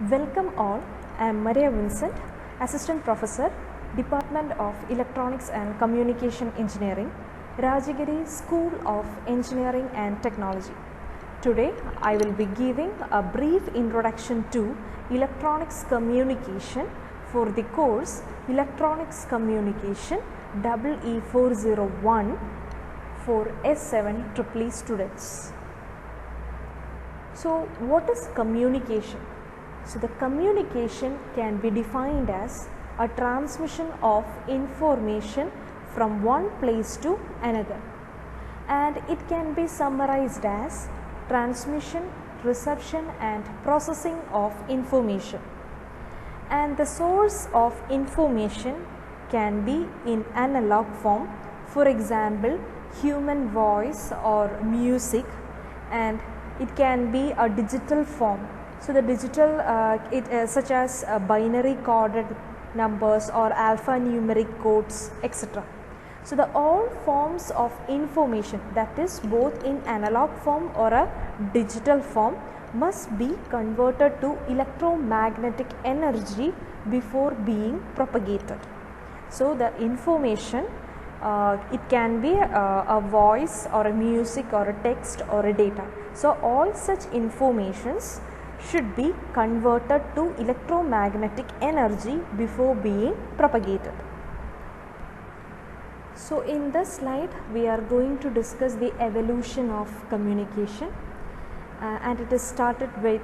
Welcome all, I am Maria Vincent, Assistant Professor, Department of Electronics and Communication Engineering, Rajagiri School of Engineering and Technology. Today I will be giving a brief introduction to Electronics Communication for the course Electronics Communication EE401 for S7 EEE students. So what is communication? So the communication can be defined as a transmission of information from one place to another, and it can be summarized as transmission, reception and processing of information. And the source of information can be in analog form, for example human voice or music, and it can be a digital form. So the digital such as binary coded numbers or alphanumeric codes, etc. So the all forms of information, that is both in analog form or a digital form, must be converted to electromagnetic energy before being propagated. So the information, it can be a voice or a music or a text or a data. So all such informations should be converted to electromagnetic energy before being propagated. So in this slide we are going to discuss the evolution of communication, and it is started with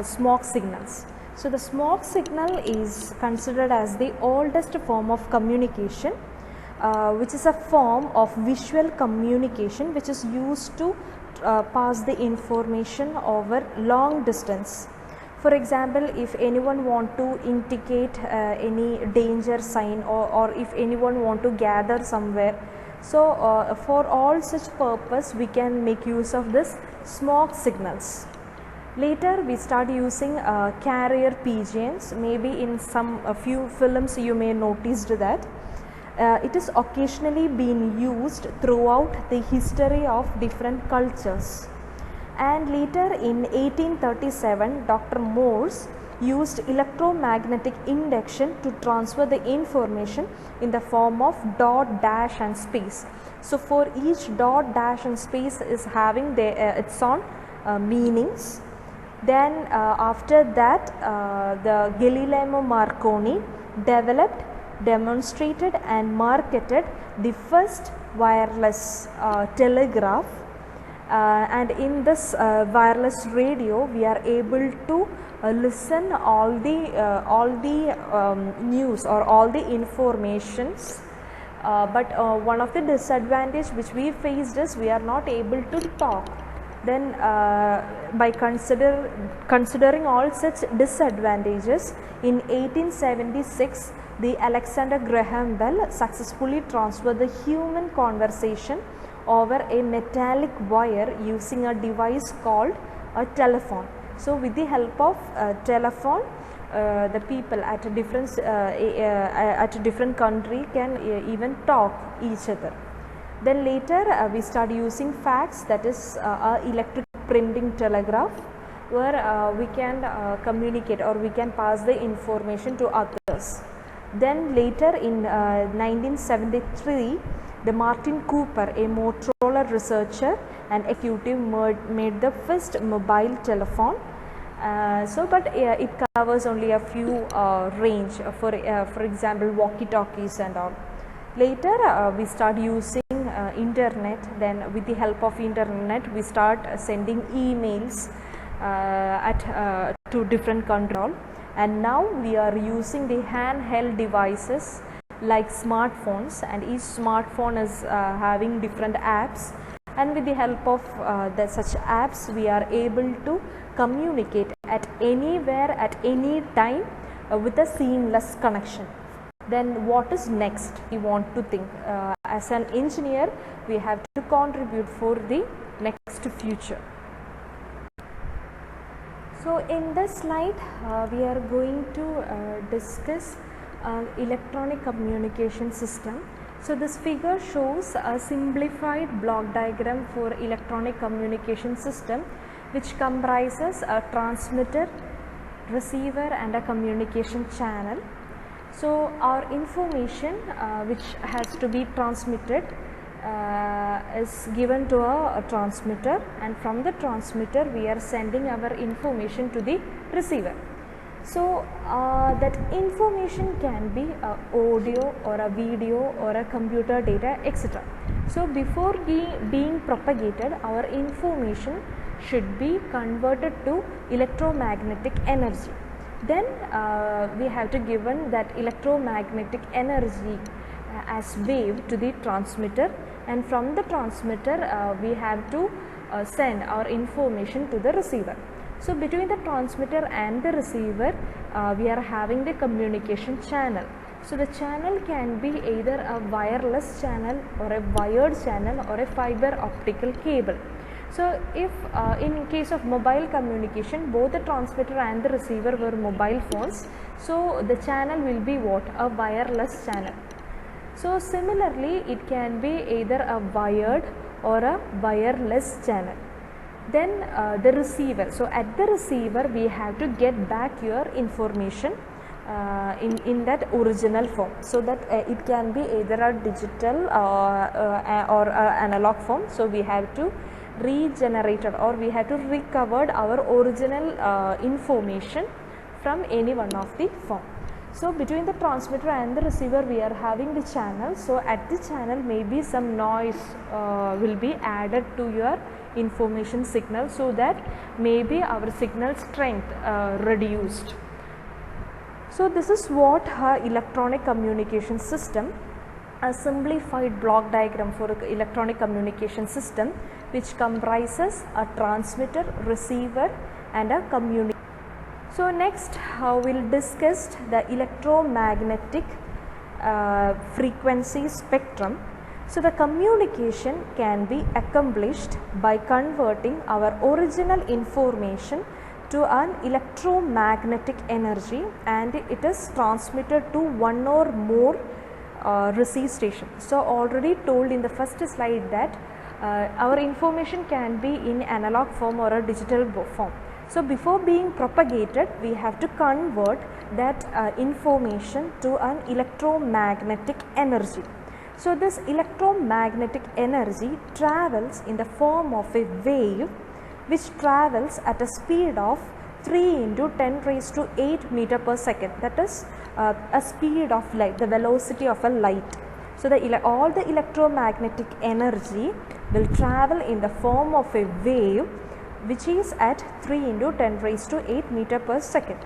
smoke signals. So the smoke signal is considered as the oldest form of communication, which is a form of visual communication which is used to pass the information over long distance. For example, if anyone want to indicate any danger sign, or if anyone want to gather somewhere, so for all such purpose we can make use of this smoke signals. Later we start using carrier pigeons. Maybe in a few films you may noticed that it is occasionally been used throughout the history of different cultures. And later in 1837 Dr. Morse used electromagnetic induction to transfer the information in the form of dot, dash and space. So for each dot, dash and space is having its own meanings. Then after that the Galileo Marconi developed, demonstrated and marketed the first wireless telegraph, and in this wireless radio we are able to listen all the news or all the informations, but one of the disadvantage which we faced is we are not able to talk. Then by considering all such disadvantages, in 1876 the Alexander Graham Bell successfully transferred the human conversation over a metallic wire using a device called a telephone. So with the help of telephone, the people at a different country can even talk each other. Then later we start using fax, that is electric printing telegraph, where we can communicate or we can pass the information to others. Then later in 1973 the Martin Cooper, a Motorola researcher and executive, made the first mobile telephone. But it covers only a few range, for example walkie-talkies and all. Later we start using internet. Then with the help of internet we start sending emails to different countries, and now we are using the handheld devices like smartphones, and each smartphone is having different apps, and with the help of such apps we are able to communicate at anywhere at any time with a seamless connection. Then what is next? We want to think as an engineer we have to contribute for the next future. So in this slide we are going to discuss electronic communication system. So this figure shows a simplified block diagram for electronic communication system, which comprises a transmitter, receiver and a communication channel. So our information which has to be transmitted is given to a transmitter, and from the transmitter we are sending our information to the receiver. So that information can be audio or a video or a computer data, etc. So before being propagated, our information should be converted to electromagnetic energy. Then we have to given that electromagnetic energy as wave to the transmitter, and from the transmitter we have to send our information to the receiver. So between the transmitter and the receiver we are having the communication channel. So the channel can be either a wireless channel or a wired channel or a fiber optical cable. So if in case of mobile communication, both the transmitter and the receiver were mobile phones, so the channel will be what? A wireless channel. So similarly it can be either a wired or a wireless channel. Then the receiver, so at the receiver we have to get back your information in that original form, so that it can be either a digital or analog form. So we have to regenerated or we have to recovered our original information from any one of the form. So between the transmitter and the receiver we are having the channel. So at the channel maybe some noise will be added to your information signal, so that maybe our signal strength reduced. So this is what electronic communication system, a simplified block diagram for electronic communication system, which comprises a transmitter, receiver and a communicator. So next we will discuss the electromagnetic frequency spectrum. So the communication can be accomplished by converting our original information to an electromagnetic energy, and it is transmitted to one or more receive station. So already told in the first slide that our information can be in analog form or a digital form. So before being propagated we have to convert that information to an electromagnetic energy. So this electromagnetic energy travels in the form of a wave which travels at a speed of 3 into 10 raised to 8 meter per second. That is a speed of light, the velocity of a light. So all the electromagnetic energy will travel in the form of a wave which is at 3 into 10 raised to 8 meter per second.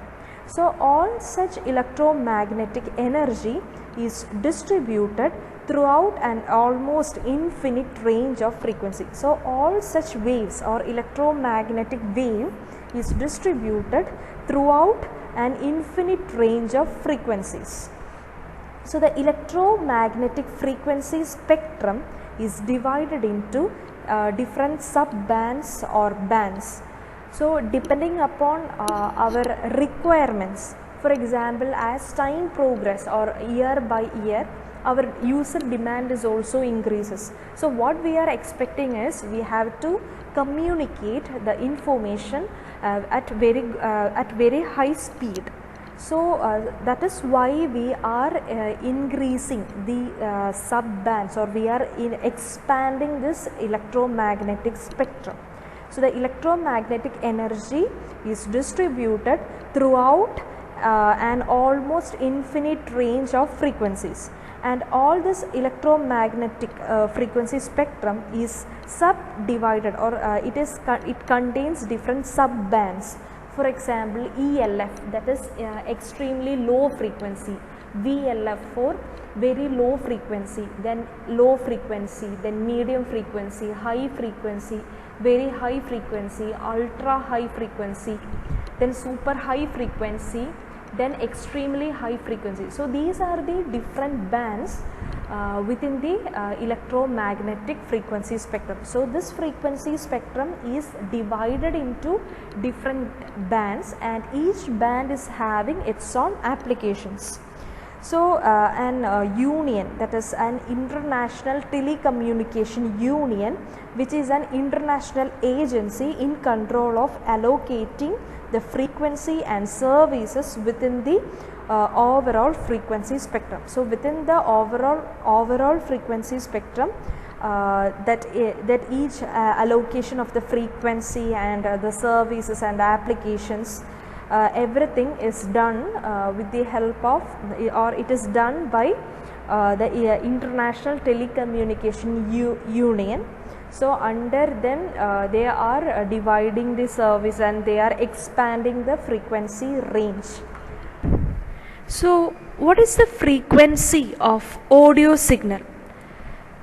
So all such electromagnetic energy is distributed throughout an almost infinite range of frequency. So all such waves or electromagnetic wave is distributed throughout an infinite range of frequencies. So the electromagnetic frequency spectrum is divided into different sub-bands or bands. So depending upon our requirements, for example, as time progress or year by year, our user demand is also increases. So what we are expecting is we have to communicate the information at very high speed. So that is why we are increasing the sub-bands, or we are expanding this electromagnetic spectrum. So the electromagnetic energy is distributed throughout an almost infinite range of frequencies, and all this electromagnetic frequency spectrum is subdivided, or it contains different sub-bands. For example, ELF, that is extremely low frequency, VLF for very low frequency, then low frequency, then medium frequency, high frequency, very high frequency, ultra high frequency, then super high frequency, then extremely high frequency. So these are the different bands within the electromagnetic frequency spectrum. So this frequency spectrum is divided into different bands, and each band is having its own applications. So, an union, that is an international telecommunication union, which is an international agency in control of allocating the frequency and services within the overall frequency spectrum. So, within the overall frequency spectrum, that each allocation of the frequency and the services and applications, everything is done with the help of, or it is done by the International Telecommunication Union. So, under them they are dividing the service and they are expanding the frequency range. So, what is the frequency of audio signal?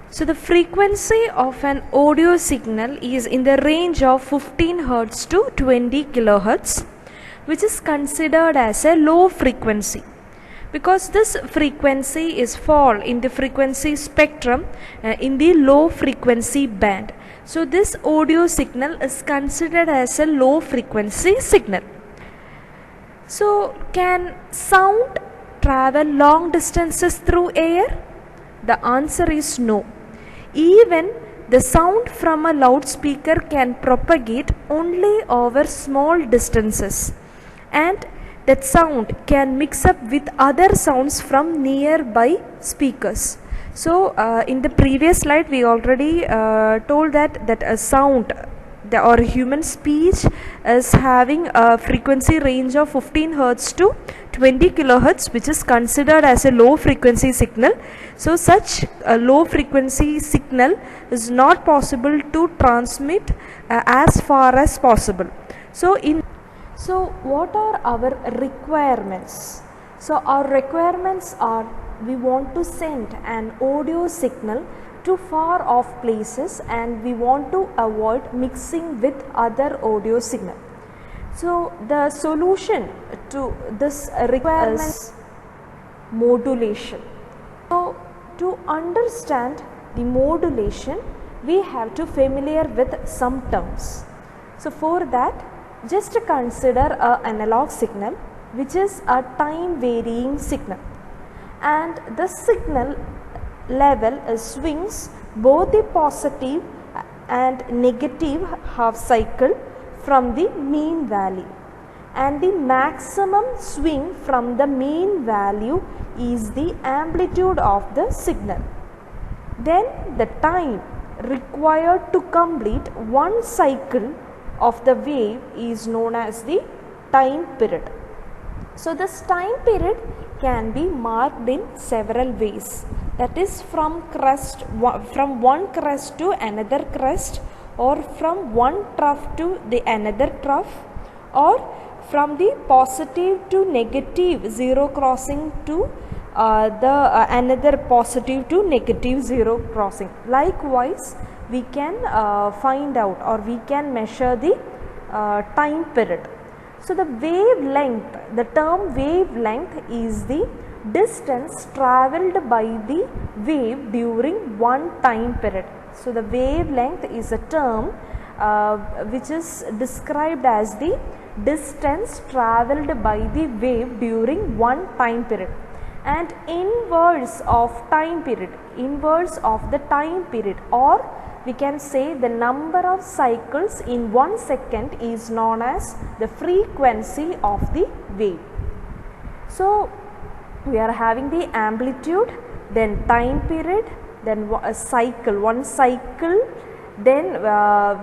So, the frequency of an audio signal is in the range of 15 Hz to 20 kHz, which is considered as a low frequency, because this frequency is fall in the frequency spectrum in the low frequency band. So, this audio signal is considered as a low frequency signal. So, can sound travel long distances through air? The answer is no. Even the sound from a loudspeaker can propagate only over small distances, and that sound can mix up with other sounds from nearby speakers. So, in the previous slide we already told that a sound or human speech is having a frequency range of 15 Hz to 20 kHz, which is considered as a low frequency signal. So, such a low frequency signal is not possible to transmit as far as possible. So, what are our requirements? So, our requirements are, we want to send an audio signal to far off places and we want to avoid mixing with other audio signal. So, the solution to this requirement is modulation. So, to understand the modulation, we have to familiar with some terms. So, for that, just consider an analog signal, which is a time varying signal, and the signal level swings both the positive and negative half cycle from the mean value, and the maximum swing from the mean value is the amplitude of the signal. Then the time required to complete one cycle of the wave is known as the time period. So, this time period can be marked in several ways, that is from one crest to another crest, or from one trough to the another trough, or from the positive to negative zero crossing to another positive to negative zero crossing. Likewise, we can find out or we can measure the time period. So, the wavelength, the term wavelength is the distance travelled by the wave during one time period. So, the wavelength is a term which is described as the distance travelled by the wave during one time period, and inverse of time period, inverse of the time period, or we can say the number of cycles in 1 second is known as the frequency of the wave. So, we are having the amplitude, then time period, then a cycle, one cycle, then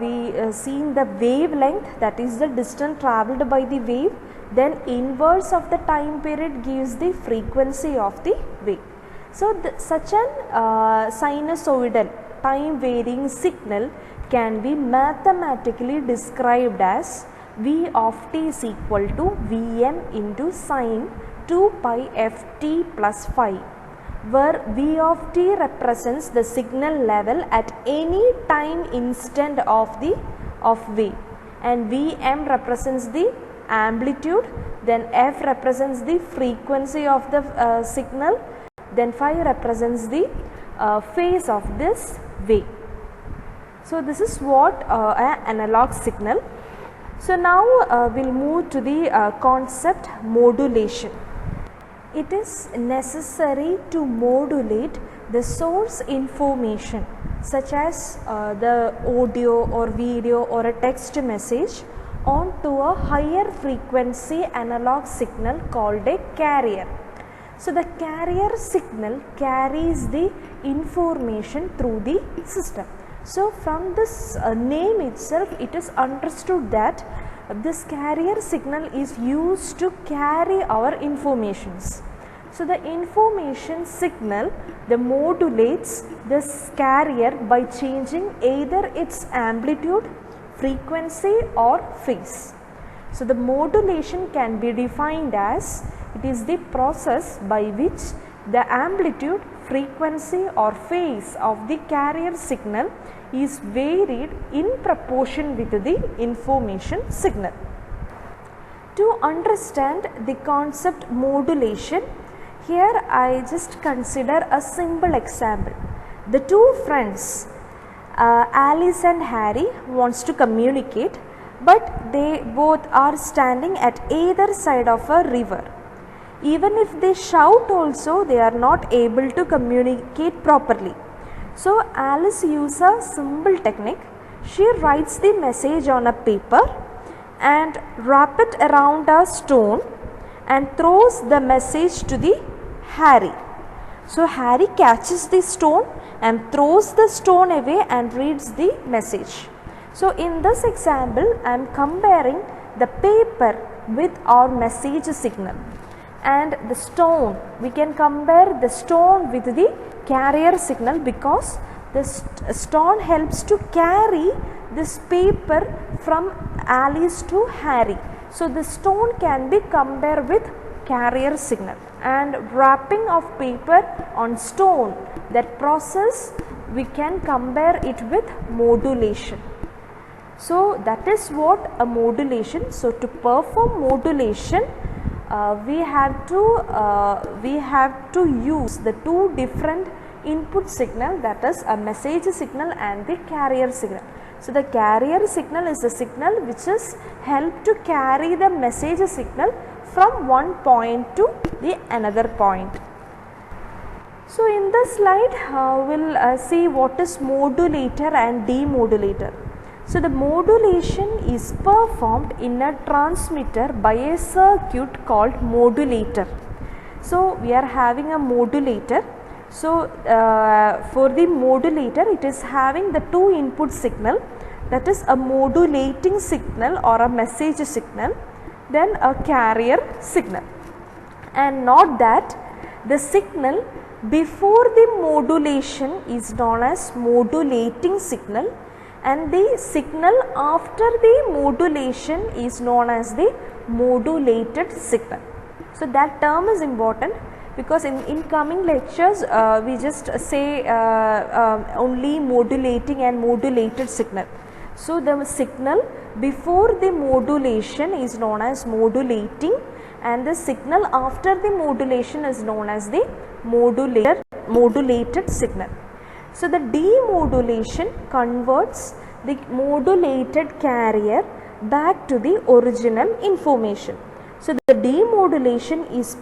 we seen the wavelength, that is the distance travelled by the wave, then inverse of the time period gives the frequency of the wave. So, such an sinusoidal time varying signal can be mathematically described as V of t is equal to Vm into sine 2 pi ft plus phi, where V of t represents the signal level at any time instant of wave, and Vm represents the amplitude, then f represents the frequency of the signal, then phi represents the phase of this wave. So, this is what an analog signal. So, now we will move to the concept modulation. It is necessary to modulate the source information such as the audio or video or a text message onto a higher frequency analog signal called a carrier. So, the carrier signal carries the information through the system. So, from this name itself, it is understood that this carrier signal is used to carry our informations. So, the information signal modulates this carrier by changing either its amplitude, frequency or phase. So, the modulation can be defined as it is the process by which the amplitude, frequency or phase of the carrier signal is varied in proportion with the information signal. To understand the concept modulation, here I just consider a simple example. The two friends Alice and Harry wants to communicate, but they both are standing at either side of a river. Even if they shout also, they are not able to communicate properly. So Alice uses a simple technique. She writes the message on a paper and wrap it around a stone and throws the message to the Harry. So Harry catches the stone and throws the stone away and reads the message. So in this example, I am comparing the paper with our message signal. And the stone, we can compare the stone with the carrier signal because the stone helps to carry this paper from Alice to Harry. So the stone can be compared with carrier signal, and wrapping of paper on stone, that process we can compare it with modulation. So that is what a modulation. So to perform modulation, we have to use the two different input signal, that is a message signal and the carrier signal. So the carrier signal is the signal which is helped to carry the message signal from one point to the another point. So in this slide we will see what is modulator and demodulator. So the modulation is performed in a transmitter by a circuit called modulator. So we are having a modulator. So for the modulator, it is having the two input signal, that is a modulating signal or a message signal, then a carrier signal. And note that the signal before the modulation is known as modulating signal, and the signal after the modulation is known as the modulated signal. So that term is important because in coming lectures we just say only modulating and modulated signal. So the signal before the modulation is known as modulating, and the signal after the modulation is known as the modulated signal. So the demodulation converts the modulated carrier back to the original information. So the demodulation is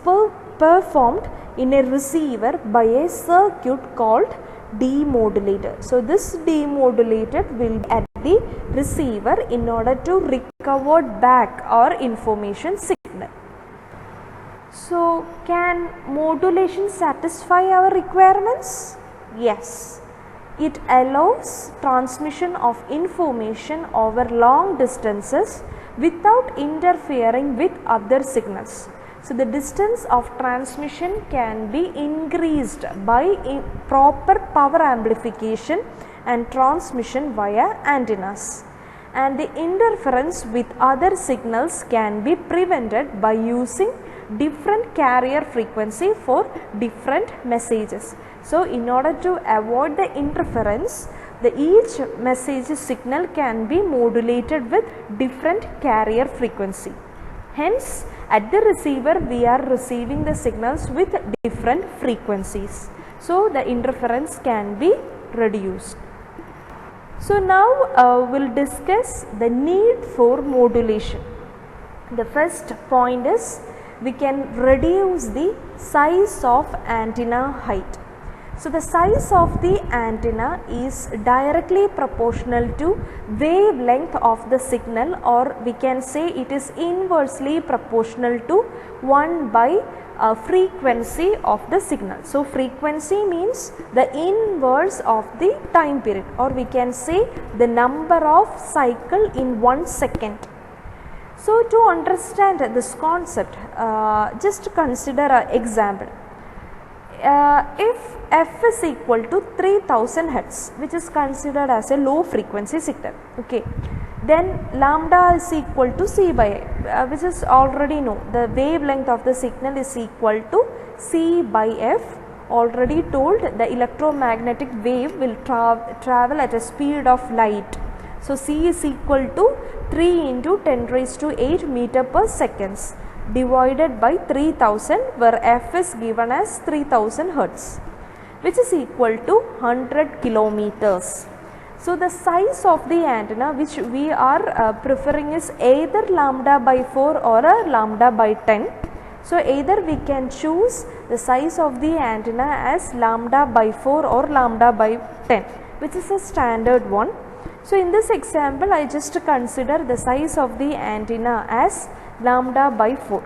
performed in a receiver by a circuit called demodulator. So this demodulator will be at the receiver in order to recover back our information signal. So can modulation satisfy our requirements? Yes. It allows transmission of information over long distances without interfering with other signals. So the distance of transmission can be increased by proper power amplification and transmission via antennas. And the interference with other signals can be prevented by using different carrier frequency for different messages. So in order to avoid the interference, each message signal can be modulated with different carrier frequency. Hence, at the receiver we are receiving the signals with different frequencies. So the interference can be reduced. So now we will discuss the need for modulation. The first point is we can reduce the size of antenna height. So the size of the antenna is directly proportional to wavelength of the signal, or we can say it is inversely proportional to 1 by frequency of the signal. So frequency means the inverse of the time period, or we can say the number of cycle in 1 second. So to understand this concept, just consider an example. If f is equal to 3000 hertz, which is considered as a low frequency signal, okay, then lambda is equal to c by a, which is already know, the wavelength of the signal is equal to c by f. Already told, the electromagnetic wave will travel at a speed of light. So c is equal to 3 into 10 raised to 8 meter per seconds divided by 3000, where f is given as 3000 hertz, which is equal to 100 kilometers. So the size of the antenna which we are preferring is either lambda by 4 or a lambda by 10. So either we can choose the size of the antenna as lambda by 4 or lambda by 10, which is a standard one. So in this example, I just consider the size of the antenna as lambda by 4.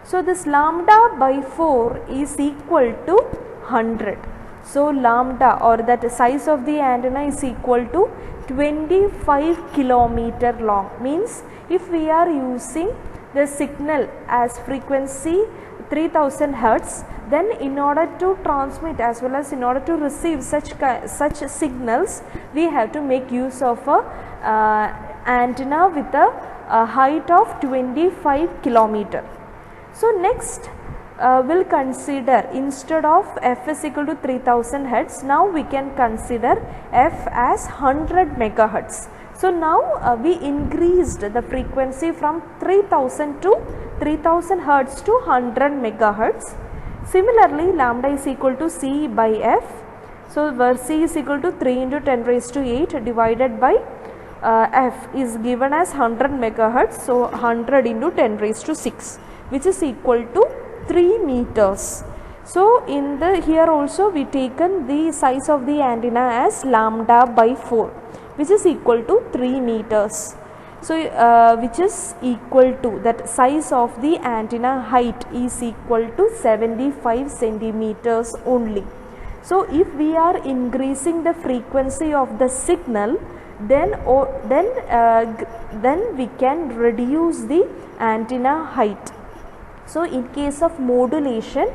So this lambda by 4 is equal to 100. So lambda, or that size of the antenna, is equal to 25 kilometer long. Means if we are using the signal as frequency 3000 hertz, then in order to transmit as well as in order to receive such signals, we have to make use of a antenna with a height of 25 kilometer. So next we'll consider, instead of f is equal to 3000 hertz, now we can consider f as 100 megahertz. So now we increased the frequency from 3000 to 3000 hertz to 100 megahertz. Similarly, lambda is equal to c by f. So where c is equal to 3 into 10 raised to 8 divided by f is given as 100 megahertz. So 100 into 10 raised to 6, which is equal to 3 meters. So in the here also we taken the size of the antenna as lambda by 4, which is equal to 3 meters. So which is equal to, that size of the antenna height is equal to 75 centimeters only. So if we are increasing the frequency of the signal, then we can reduce the antenna height. So in case of modulation,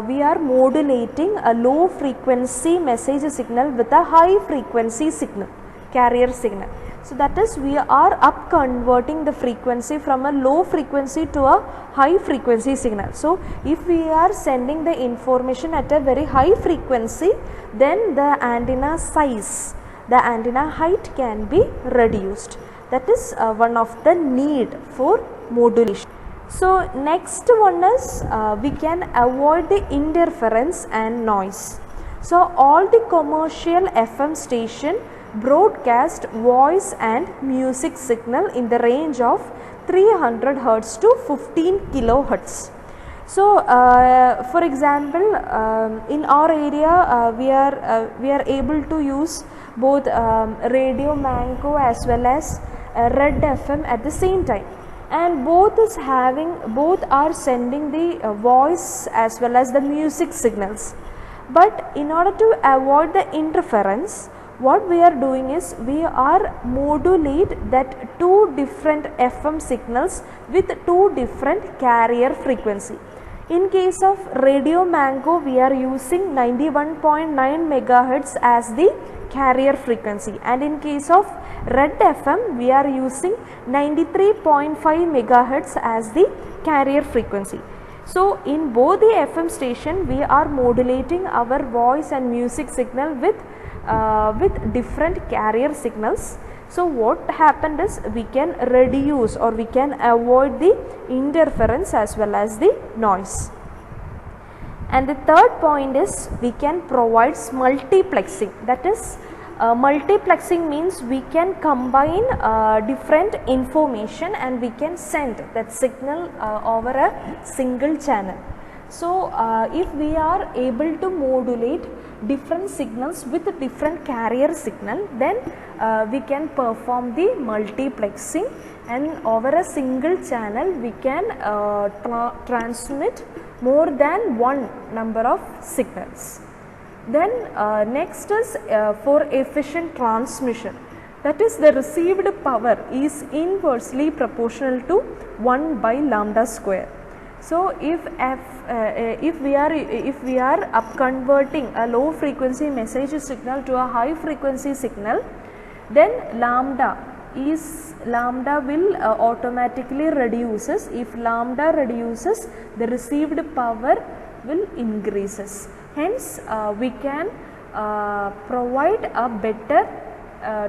we are modulating a low frequency message signal with a high frequency signal, carrier signal. So that is, we are up converting the frequency from a low frequency to a high frequency signal. So if we are sending the information at a very high frequency, then the antenna size, the antenna height can be reduced. That is one of the need for modulation. So next one is we can avoid the interference and noise. So all the commercial FM station broadcast voice and music signal in the range of 300 hertz to 15 kilohertz. So for example, in our area we are able to use both Radio Mango as well as Red FM at the same time, and both are sending the voice as well as the music signals. But in order to avoid the interference, what we are doing is we are modulate that two different FM signals with two different carrier frequency. In case of Radio Mango, we are using 91.9 megahertz as the carrier frequency, and in case of Red FM, we are using 93.5 megahertz as the carrier frequency. So in both the FM station, we are modulating our voice and music signal with different carrier signals. So what happened is we can reduce or we can avoid the interference as well as the noise. And the third point is we can provide multiplexing, that is multiplexing means we can combine different information and we can send that signal over a single channel. So, if we are able to modulate different signals with different carrier signal, then we can perform the multiplexing, and over a single channel we can transmit more than one number of signals. Then next is for efficient transmission, that is the received power is inversely proportional to 1 by lambda square. So, if we are up converting a low frequency message signal to a high frequency signal, then lambda will automatically reduces. If lambda reduces, the received power will increases. Hence, we can provide a better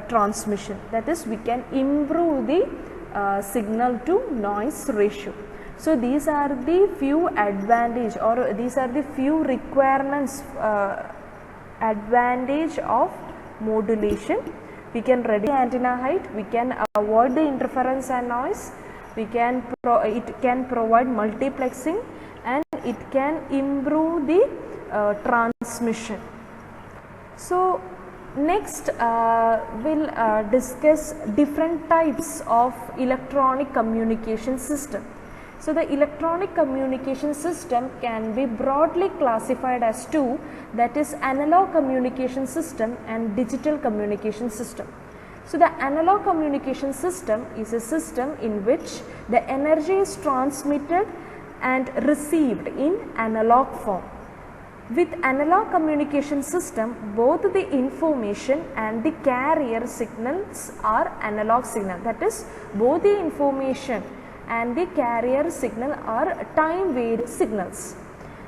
transmission, that is we can improve the signal to noise ratio. So, these are the few advantage, or these are the few requirements advantage of modulation. We can reduce antenna height, we can avoid the interference and noise, it can provide multiplexing, and it can improve the transmission. So, next we'll discuss different types of electronic communication system. So, the electronic communication system can be broadly classified as two, that is analog communication system and digital communication system. So, the analog communication system is a system in which the energy is transmitted and received in analog form. With analog communication system, both the information and the carrier signals are analog signal, that is both the information and the carrier signal are time varying signals.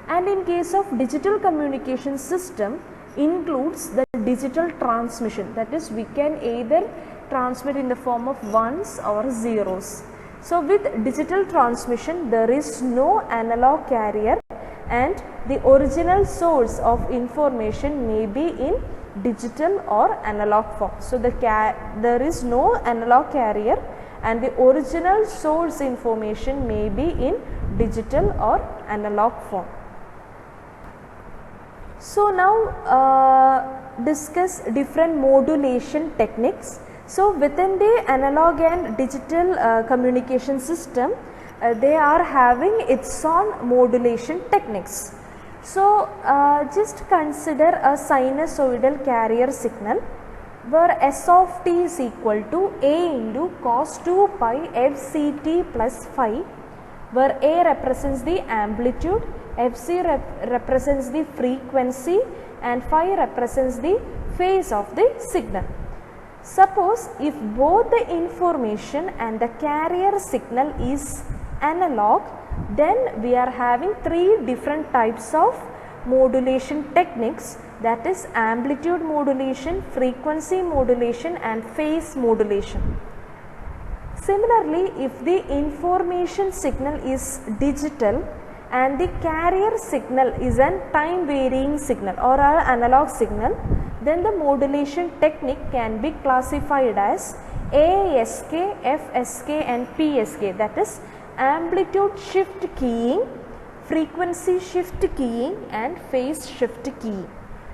And in case of digital communication system includes the digital transmission, that is we can either transmit in the form of ones or zeros. So, with digital transmission there is no analog carrier and the original source of information may be in digital or analog form. So, there is no analog carrier and the original source information may be in digital or analog form. So, now discuss different modulation techniques. So, within the analog and digital communication system, they are having its own modulation techniques. So, just consider a sinusoidal carrier signal where S of t is equal to A into cos 2 pi fct plus phi, where A represents the amplitude, Fc represents the frequency and phi represents the phase of the signal. Suppose if both the information and the carrier signal is analog, then we are having three different types of modulation techniques, that is amplitude modulation, frequency modulation and phase modulation. Similarly, if the information signal is digital and the carrier signal is an time varying signal or an analog signal, then the modulation technique can be classified as ASK, FSK and PSK, that is amplitude shift keying, frequency shift keying and phase shift keying.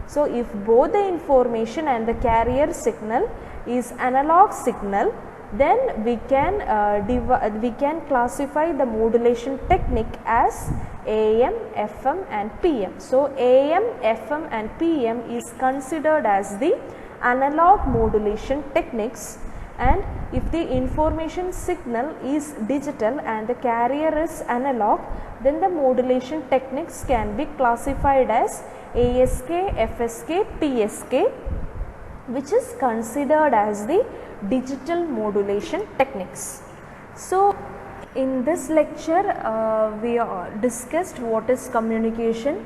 So, if both the information and the carrier signal is analog signal, then we can classify the modulation technique as AM, FM and PM. So, AM, FM and PM is considered as the analog modulation techniques, and if the information signal is digital and the carrier is analog, then the modulation techniques can be classified as ASK, FSK, PSK, which is considered as the digital modulation techniques. So, in this lecture we discussed what is communication,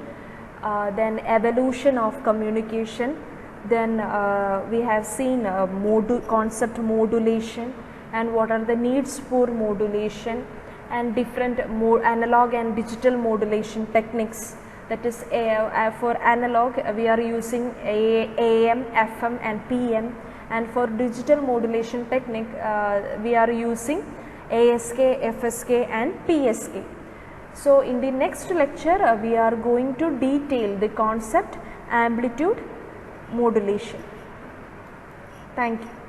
then evolution of communication, then we have seen concept modulation and what are the needs for modulation and different analog and digital modulation techniques, that is for analog we are using AM, FM and PM, and for digital modulation technique we are using ASK, FSK and PSK. So, in the next lecture we are going to detail the concept amplitude modulation. Thank you.